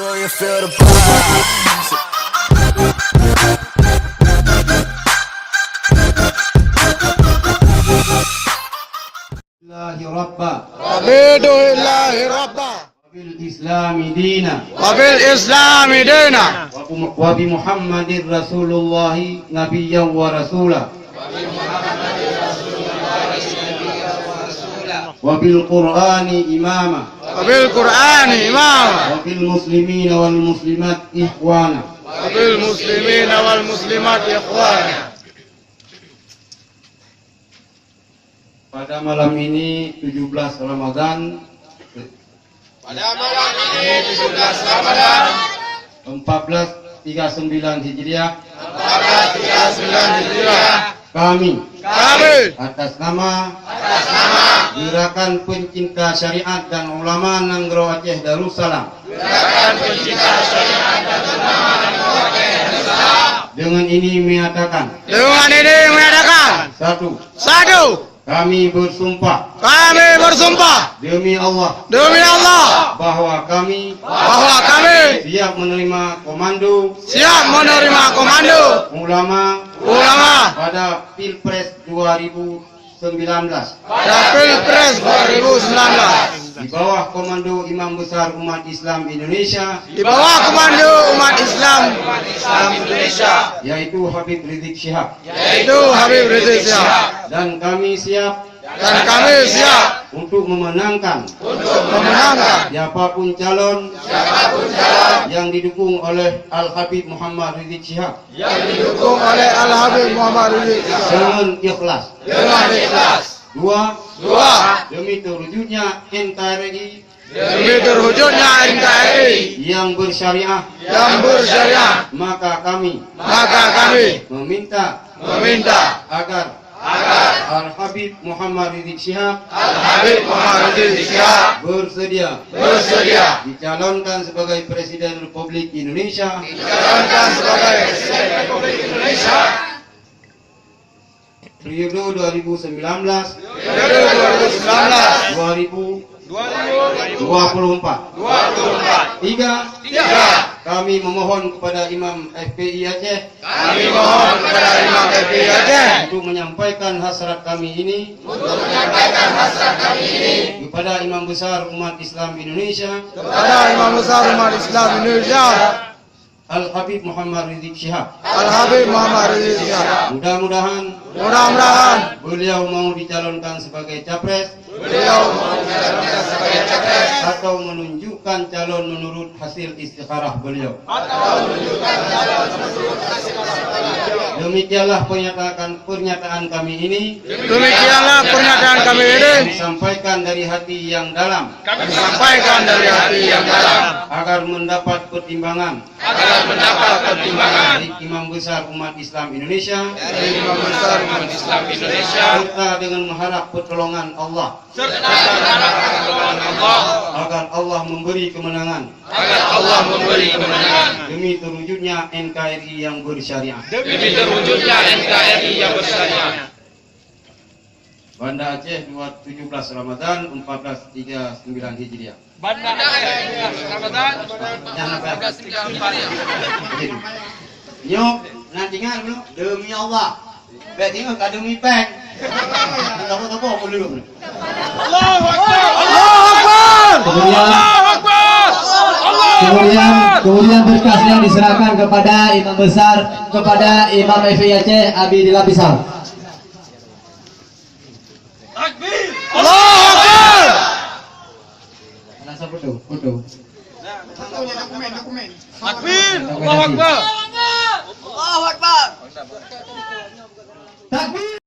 sure you feel the vibes. Wabidulillahi rabba Wabil islami dina wabil islami dina Wabi Muhammadir Rasulullahi Nabiyyan wa Rasula Wabil Qur'ani imama wabil qur'ani imama Wabil muslimina wal muslimat ikhwana wabil muslimina wal muslimat ikhwana. Pada malam ini 17 Ramadan Pada malam ini 17 Ramadan 1439 Hijriah 1439 Hijriah kami atas atas nama Gerakan Pencinta Syariat dan Ulama Nanggro Aceh Darussalam Gerakan Pencinta Syariat dan Ulama Nanggro Aceh Darussalam dengan ini menyatakan satu kami bersumpah demi Allah bahwa kami siap menerima komando ulama pada Pilpres 2019 di bawah komando Imam Besar Umat Islam Indonesia yaitu Habib Rizik Syihab dan kami siap untuk memenangkan siapapun calon yang didukung oleh Al-Habib Muhammad Rizik Syihab dengan ikhlas. Dua, demi terwujudnya NKRI yang bersyariah, maka kami meminta agar Al-Habib Muhammad Rizik Syihab bersedia dicalonkan sebagai Presiden Republik Indonesia periode 2019 2024. Tiga, kami memohon kepada Imam FPI Aceh untuk menyampaikan hasrat kami ini kepada Imam Besar Umat Islam Indonesia Al-Habib Muhammad Rizik Syihab. Mudah-mudahan beliau mau dicalonkan sebagai capres atau menunjukkan calon menurut hasil istikharah beliau. Demikianlah pernyataan kami ini disampaikan dari hati yang dalam agar mendapat pertimbangan dari Imam Besar Umat Islam Indonesia serta dengan mengharap pertolongan Allah agar Allah memberi kemenangan demi terwujudnya NKRI yang bersyariah. Banda Aceh 17 Ramadan 1439 Hijriah. Banda Aceh Ramadan 1439 Hijriah. Nyok, nanti ingat dulu demi Allah. Berarti enggak demi peng. Tahu-tahu aku dulu. Allahu Akbar. Kemudian berkasnya diserahkan kepada Imam Besar, kepada Imam FPI Aceh Abi Dilapisal. Takbir. Allahu Akbar. Langsung foto. Takbir. Allahu Akbar. Takbir.